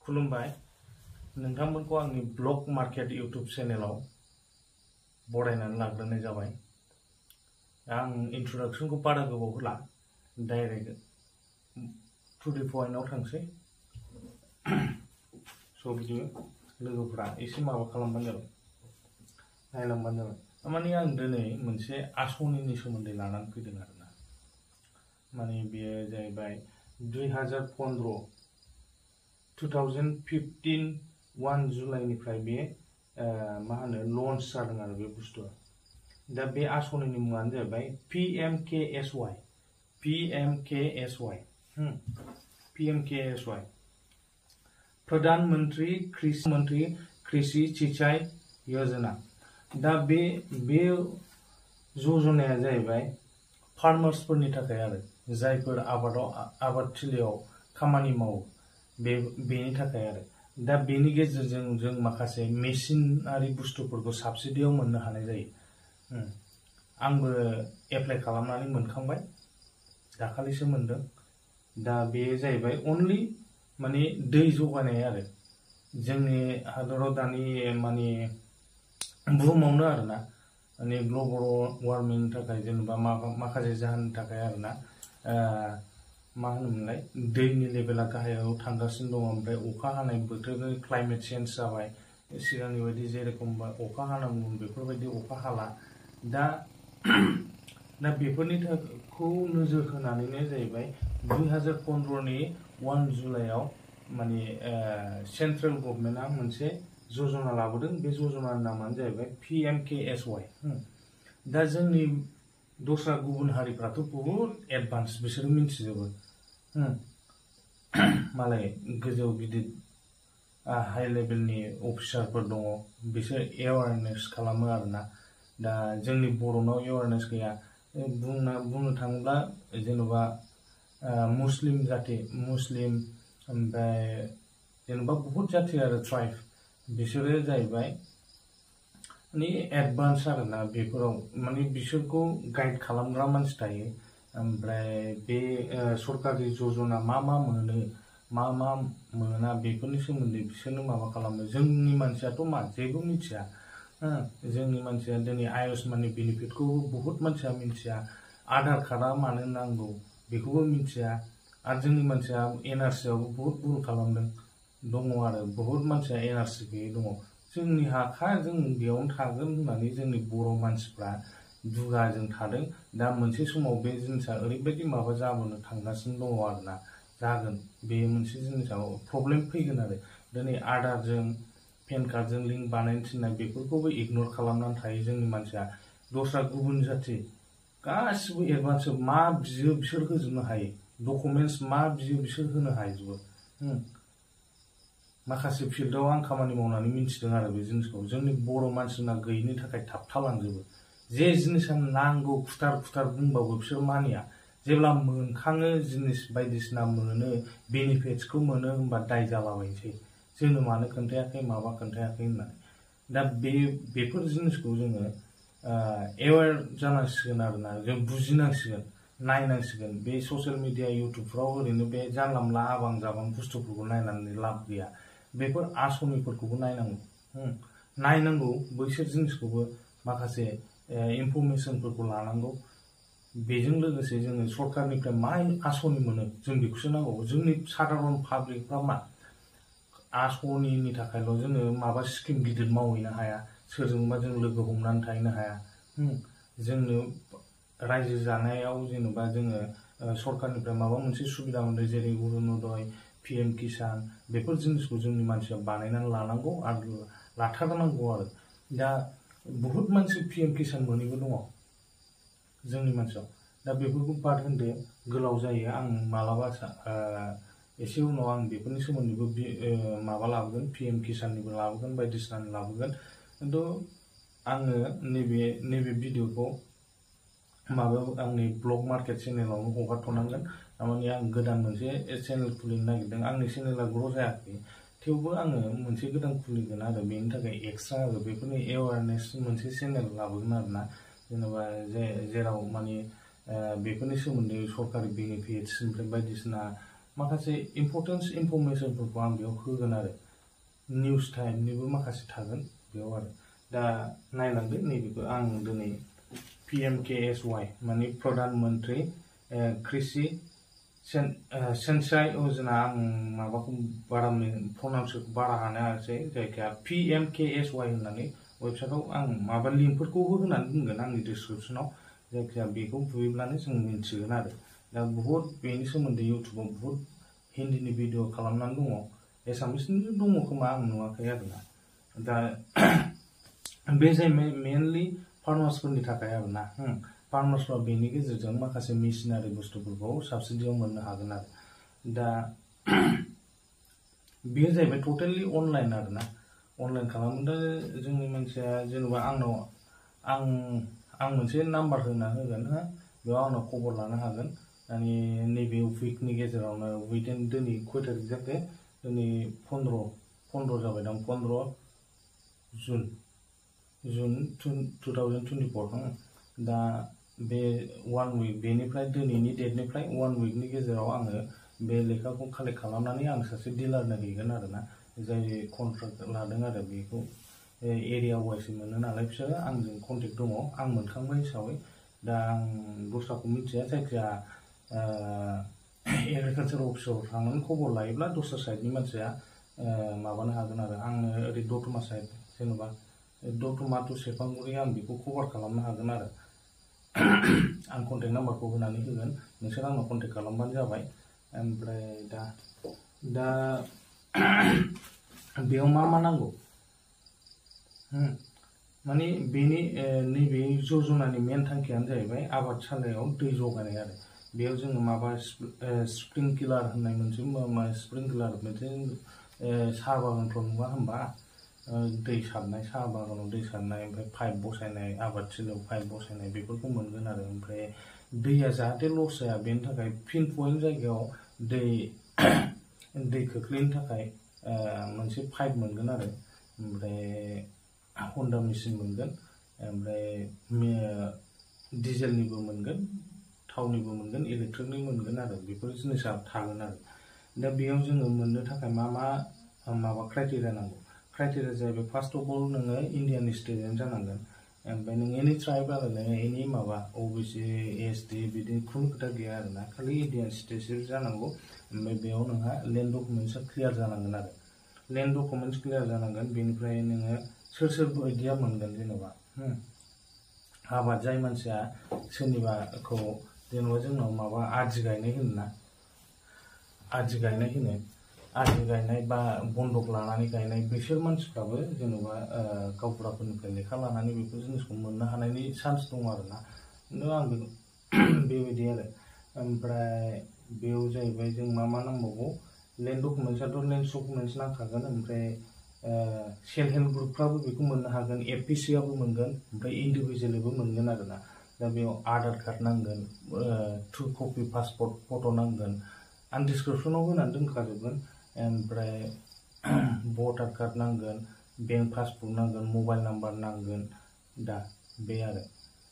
खुलुमबाय नोंथांमोनखौ आंनि blog market YouTube चेनेलाव बरायनानै लाग्रोनाय जाबाय। आं इंट्रोडक्शनखौ बारा गोबाव होला, डाइरेक्ट टू द पॉइंटआव थांसै। स' बिदिनो लोगोफोरा एसे माबा खालामबानो जाबाय, नायलांबानो जाबाय। माने आं दिनै मोनसे आसनिनि सोमोन्दै लानानै फैदों आरोना। माने बेयो जाहैबाय 2015 2015 1 जुलाइनिफ्राय बे मा होनो लन्च जादों आरो बे बुस्थुआ। दा बे आसनिनि मुङानो जाहैबाय PMKSY PMKSY प्रधानमंत्री कृषि सिंचाई योजना। दा बे योजनाया जाहैबाय फार्मार्सफोरनि थाखाय आरो जायफोर आबादथिलियाव खामानि मावो बेनि थाखाय आरो। दा बेनि गेजेरजों जों माखासे मेसिनारि बुस्थुफोरखौ साबसिडियाव मोननो हानाय जायो। आंबो एप्लाइ खालामनानै मोनखांबाय, दाखालिसो मोनदों। दा बे जाहैबाय अनलि माने दै जगायनाय आरो जोंनि हादराव दानि माने बुहुमावनो आरोना, माने ग्लबल वार्मिंनि थाखाय जेनेबा माखासे जाहोननि थाखाय आरोना मा होनोमोनलाय दैनि लेभेला गाहायाव थांगासिनो दङ। ओमफ्राय अखा हानाय बोथोरनि क्लाइमेट चेन्ज जाबाय, सिगांनि बायदि जेरेखम अखा हानांगौमोन बेफोरबायदि अखा हाला। दा बेफोरनि थाखायखौ नोजोर होनानैनो जाहैबाय 2015 1 जुलाइआव माने सेन्ट्रेल गभर्नमेन्टआ मोनसे योजना लाबोदों। बे योजनानि नामानो जाहैबाय PMKSY। दा जोंनि दस्रा गुबुन हारिफ्राथ' बहुत एडभान्स, बिसोरो मिन्थिजोबो। मालाय गोजौ गिदिर हाई लेभेलनि अफिसारफोर दङ, बिसोर एवारनेस खालामो आरोना। दा जोंनि बर'नाव एवारनेस गैया। बुंनो थाङोब्ला जेन'बा मुस्लिम जाति, मुस्लिम ओमफ्राय जेन'बा बहुत जाति आरो ट्राइब, बिसोरो जाहैबाय माने एडभान्स आरोना बेफोराव। माने बिसोरखौ गाइड खालामग्रा मानसि थायो। ओमफ्राय बे सरकारि योजना मा मोनो मा मोना बेफोरनि सोमोन्दै बिसोरनो माबा खालामो। जोंनि मानसियाथ' मा जेबो मिथिया। जोंनि मानसिया दिनै आयुष्माननि बेनिफिटखौ बहुत मानसिया मिथिया, आधार कार्डआ मानो नांगौ बेखौबो मिथिया। आरो जोंनि मानसिया NRCआवबो बहुत भुल खालामदों दङ आरो बहुत मानसिया NRC गैयै दङ। जोंनि हाखा, जों बेयावनो थागोन होननानै जोंनि बर' मानसिफ्रा दुगाजों थादों। दा मोनसे समाव बे जिनिसा ओरैबायदि माबा जाबोनो थांगासिनो दङ आरोना, जागोन बे मोनसे जिनिसाव प्रब्लेम फैगोन आरो। दिनै आधारजों पेन कार्डजों लिंक बानायनो थिननाय बेफोरखौबो इगनर खालामनानै थायो जोंनि मानसिया। दस्रा गुबुन जाति गासिबो एडभान्स, मा बियो बिसोर होजोबनो हायो, डकुमेन्टस मा बियो बिसोर होनो हाजोबो। माखासे फिल्डआव आं खामानि मावनानै मिन्थिदों आरो बे जिनिसखौ। जोंनि बर' मानसिना गैयिनि थाखाय थाबथालांजोबो। जे जिनिसा नांगौ खुथार बुंबाबो बिसोर मानिया। जेब्ला मोनखाङो जिनिस बायदिसिना मोनो, बेनिफिट्सखौ मोनो, होमबा दाय जालाबायनोसै, जोंनो मानो खोन्थायाखै माबा खोन्थायाखै होननानै। दा बेफोर जिनिसखौ जोङो एवेर जानांसिगोन आरोना, जों बुजिनांसिगोन, नायनांसिगोन। बे ससियेल मिडिया इउटुबफ्राव ओरैनो बे जानला मोनला आबां जाबां बुस्थुफोरखौ नायनानै लाब गैया। बेफोर आसनिफोरखौबो नायनांगौ बैसोर जिनिसखौबो माखासे इनफरमेसनफोरखौ लानांगौ। बेजों लोगोसे जोङो सरकारनिफ्राय मा आसनि मोनो जों बेखौसो नांगौ। जोंनि साधारन पाब्लिकफ्रा मा आसनिनि थाखायल' जोङो माबा स्किम गिदिर मावहैनो हाया, सोरजोंबा जों लोगो हमनानै थाहैनो हाया। जोंनो रायजो जानायाव जेनेबा जोङो सरकारनिफ्राय माबा मोनसे सुबिदा मोनदों, जेरै अरुणोदय, PM किसान, बेफोर जिनिसखौ जोंनि मानसिया बानायनानै लानांगौ आरो लाथारनांगौ आरो। दा बहुत मानसि PM किसान मोनैबो दङ जोंनि मानसियाव। दा बेफोरखौ बाद होनदो, गोलाव जायो। आं मालाबा एसे उनाव आं बेफोरनि सोमोन्दैबो माबा लाबोगोन, PM किसाननिबो लाबोगोन, बायदिसिनानि लाबोगोन। खिन्थु आङो नैबे भिडिअखौ माबायाव आंनि ब्लग मार्केट चेनेलावनो हगारथ'नांगोन। थारमाने आं गोदान मोनसे चेनेल खुलिनो नागिरदों। आंनि चेनेला ग्र' जायाखै, थेवबो आङो मोनसे गोदान खुलिगोन आरो बेनि थाखाय एक्सट्रा आरो बेफोरनि एवारनेस मोनसे चेनेल लाबोगोन आरोना। जेनेबा जेराव माने बेफोरनि सोमोन्दै सरकारि बेनिफिट्स ओमफ्राय बायदिसिना माखासे इम्परटेन्स इनफरमेसनफोरखौ आं बेयाव होगोन आरो निउस टाइमनिबो माखासे थागोन बेयाव आरो दा नायलांदो नैबेखौ आं दिनै PMKSY माने प्रधान मन्त्रि कृषि सिंचाई योजना आं माबाखौ बारा प्रनाउन्सखौ बारा हानो हायासै जायखिया PMKSY होननानै वेबसाइटआव आं माबा लिंकफोरखौबो होनानै बुंगोन आंनि डिसक्रिपसनाव जायखिया बेखौ बुयोब्लानो जों मिन्थिगोन आरो दा बुहुद बेनि सोमोन्दै इउटुबाव बुहुद हिन्दीनि भिडिअ खालामनानै दङ एसामिसनि दङ खोमा आं नुवाखै आरोना दा बे जाहैबाय मेनलि फार्मार्सफोरनि थाखाय आरोना फार्मार्सफ्रा बेनि गेजेरजों माखासे मेसिनारि बुस्थुफोरखौ साबसिडियाव मोननो हागोन आरो दा बेयो जाहैबाय टटेलि अनलाइन आरोना अनलाइन खालामोदा जोंनि मानसिया जेनेबा आंनाव आं मोनसे नाम्बार होना होगोन बेयाव आंनाव खबर लानो हागोन माने नैबे उइकनि गेजेरावनो उइदिन दिनै खय तारिख जाखो दिनै 15 जाबाय दां 15 जुन 2024 दा बे 1 उइक बेनिफ्राय दिनैनि डेटनिफ्राय 1 उइकनि गेजेराव आङो बे लेखाखौ कालेक्ट खालामनानै आं सासे डिलारनो हैगोन आरोना जाय कन्ट्राक्ट लादों आरो बेखौ एरिया वाइज मोनो नालाय बिसोरो आंजों कन्टेक्ट दङ आं मोनखांबाय हिसाबै दा आं दस्राखौ मिथिया जायखिया एग्रिकालचार अफिसाव थांनानै खबर लायोब्ला दस्रा साइडनि मानसिया माबानो हागोन आरो आङो ओरै दतमा साइड जेनेबा दतमा टु सेरफांगुरि आं बेखौ कभार खालामनो हागोन आरो आं कन्टेक्ट नाम्बारखौ होनानै होगोन नोंसोर आंनाव कन्टेक्ट खालामबानो जाबाय ओमफ्राय दा बेयाव मा नांगौ माने बेनि नैबे जजनानि मेन थांखियानो जाहैबाय आबादसालियाव दै जगायनाय आरो बेयाव जोङो माबा स्प्रिंकलार होननाय मोनसे स्प्रिंकलार मोनसे साहा बागानफ्राव नुवा होमबा दै सारनाय साहा बागानाव दै सारनाय ओमफ्राय पाइप बसायनाय आबादथिलियाव पाइप बसायनाय बेफोरखौ मोनगोन आरो ओमफ्राय दैया जाहाथे लस जाया बेनि थाखाय पिन पइन्ट जायगायाव दै खोख्लैनो थाखाय मोनसे पाइप मोनगोन आरो ओमफ्राय हन्डा मेसिन मोनगोन ओमफ्राय डिजेलनिबो मोनगोन थावनिबो मोनगोन इलेक्ट्रिकनि मोनगोन आरो बेफोर जिनिसा थागोन आरो दा बेयाव जोङो मोननो थाखाय मा माबा क्राइटेरिया नांगौ क्राइटेरिया जाहैबाय फार्स्ट अफ अल नोङो इन्डियानि स्टुडेन्ट जानांगोन ओमफ्राय नों एनि ट्राइब आरो नोङो एनि माबा ओबिसि एसटि बिदि खुनु खोथा गैया आरोना खालि इन्डियान सिटिजेन जानांगौ ओमफ्राय बेयाव नोंहा लेन्ड डकुमेन्ट्सआ क्लियार जानांगोन आरो लेन्ड डकुमेन्ट्स क्लियार जानांगोन बेनिफ्राय नोङो सोर बायदिया मोनगोन जेनेबा आबाद जाय मानसिया सोरनिबाखौ जेनेबा जोंनाव माबा आदि गायनाय होनो आदि गायनाय बा बन्दक लानानै गायनाय बिसोर मानसिफ्राबो जेनेबा गावबुराफोरनिफ्राय लेखा लानानै बेफोर जिनिसखौ मोननो हानायनि चान्स दङ आरोना खिन्थु आं बेबायदि आरो ओमफ्राय बेयाव जाहैबाय जों मा नांबावगौ लेन्ड डकुमेन्ट्सआथ' लेन्ड डकुमेन्ट्स नांखागोन ओमफ्राय सेल्फ हेल्प ग्रुपफ्राबो बेखौ मोननो हागोन एफपिसिआबो मोनगोन ओमफ्राय इन्डिभिजुवेलबो मोनगोन आरोना दा बेयाव आधार कार्ड नांगोन 2 कपि पासपर्ट फट' नांगोन आं डिसक्रिपसनाव होनानै दोनखाजोबगोन ओमफ्राय भटार कार्ड नांगोन बेंक पासबुक नांगोन मबाइल नाम्बार नांगोन दा बे आरो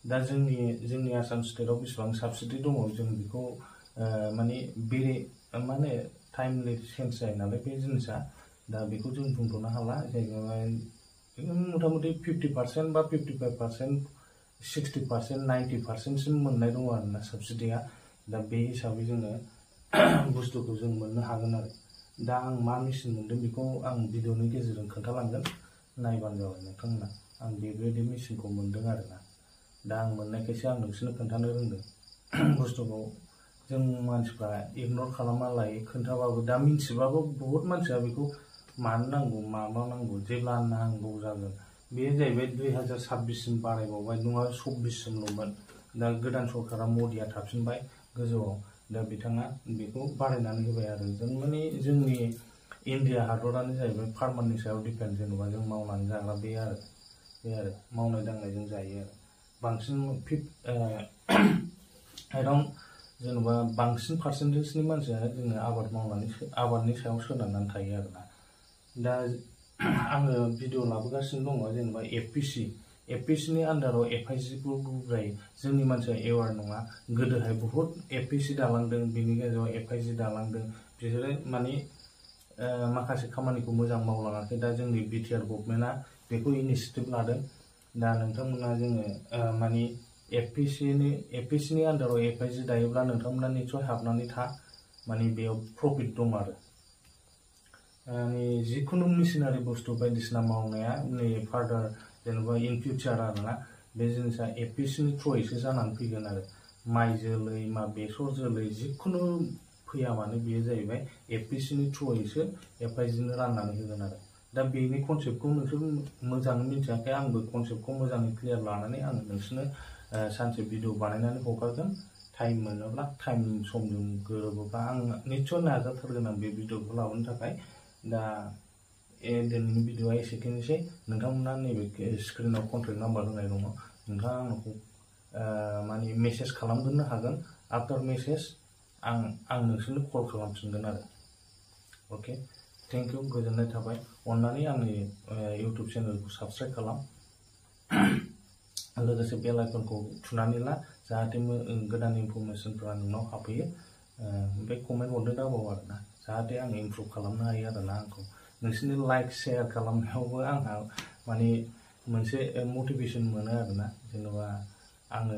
दा जोंनि आसाम स्टेटआव बेसेबां साबसिडि दङ जों बेखौ माने माने टाइमलि चेन्ज जायो नालाय बे जिनिसा दा बेखौ जों बुंथ'नो हाला जाहैबाय मथा मथि 50% बा 55% 60% 90%सिम मोननाय दङ आरोना साबसिडिया दा बे हिसाबै जोङो बुस्थुखौ जों मोननो हागोन आरो दा आं मा मेसिन मोनदों बेखौ आं भिडिअनि गेजेरजों खोन्थालांगोन नायबानो जाबाय नोंथांमोना आं बेबायदि मेसिनखौ मोनदों आरोना दा आं मोननायखायसो आं नोंसोरनो खोन्थानो रोंदों बुस्थुखौ जों मानसिफ्रा इगनर खालामना लायो खोन्थाबाबो दा मिन्थिबाबो बहुत मानसिया बेखौ मानो नांगौ माबा नांगौ जेब्ला नांगौ जागोन बेयो जाहैबाय 2026सिम बारायबावबाय नङा 24सिमल'मोन दा गोदान सरकारा मदिया थाफिनबाय गोजौआव दा बिथाङा बेखौ बारायनानै होबाय आरो जों माने जोंनि इन्डिया हादरानो जाहैबाय फार्मारनि सायाव डिपेन्ड जेनेबा जों मावनानै जाग्रा बे आरो मावनाय दांनायजों जायो आरो बांसिन एराउन्ड जेनेबा बांसिन पार्सेन्टेजनि मानसिया जोङो आबादनि सायाव सोनारनानै थायो आरोना दा आङो भिडिअ लाबोगासिनो दङ जेनेबा एफपिसिनि आन्दाराव एफआइजिफोर जोंनि मानसिया एवार नङा गोदोहाय बहुत एफपिसि दालांदों बेनि गेजेराव एफआइजि दालांदों बिसोरो माने माखासे खामानिखौ मोजां मावलाङाखै। दा जोंनि बिटिआर गभर्नमेन्टआ बेखौ इनिसियेटिभ लादों। दा नोंथांमोना जोङो माने एफपिसिनि आन्दाराव एफआइजि दायोब्ला नोंथांमोना निस्सय हाबनानै था, माने बेयाव प्रफिट दं आरो। जिखुनु मेसिनारि बुस्थु बायदिसिना मावनाया नै फार्दार जेनेबा इन फिउचार आरोना, बे जिनिसा एफपिसिनि थ्रुयैसो जानानै फैगोन आरो। माइ जोलै, बेसर जोलै जिखुनु फैया मानो बेयो जाहैबाय एफपिसिनि थ्रुयैसो एफआइजिनो राननानै होगोन आरो। दा बेनि कनसेप्टखौ नोंसोर मोजाङै मिथियाखै, आंबो कनसेप्टखौ मोजाङै क्लियार लानानै आङो नोंसोरनो सानसे भिडिअ बानायनानै हगारगोन। टाइम मोनोब्ला, टाइम समजों गोरोबोब्ला आं निस्सय नाजाथारगोन आं बे भिडिअखौ लाबोनो थाखाय। दा दिनैनि भिडिअआ एसेखिनिसै। नोंथांमोना नैबे स्क्रिनाव कन्टेक्ट नाम्बार होनाय दङ, नोंथाङा आंखौ माने मेसेज खालामग्रोनो हागोन। आफ्टार मेसेज आं नोंसोरनो कल खालामफिनगोन आरो। अके, थेंक इउ, गोजोननाय थाबाय। अन्नानै आंनि इउटुब चेनेलखौ साबस्क्राइब खालाम, लोगोसे बेल आइकनखौ थुनानै ला, जाहाथे गोदान इनफरमेसनफोरा नोंनाव हाबफैयो। ओमफ्राय कमेन्ट हरनो दाबाव आरोना, जाहाथे आं इमप्रुभ खालामनो हायो आरोना। आंखौ नोंसोरनि लाइक शेयार खालामनायावबो आंहा माने मोनसे मटिभेसन मोनो आरोना। जेनेबा आङो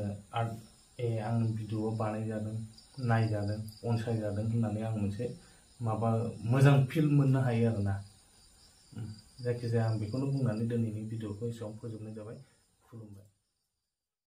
आं भिडिअ बानायजादों, नायजादों, अनसायजादों होननानै आं मोनसे मोजां फिल मोननो हायो आरोना। जायखिजाया आं बेखौनो बुंनानै दिनैनि भिडिअखौ एसेबां फोजोबनाय जाबाय। खुलुमबाय।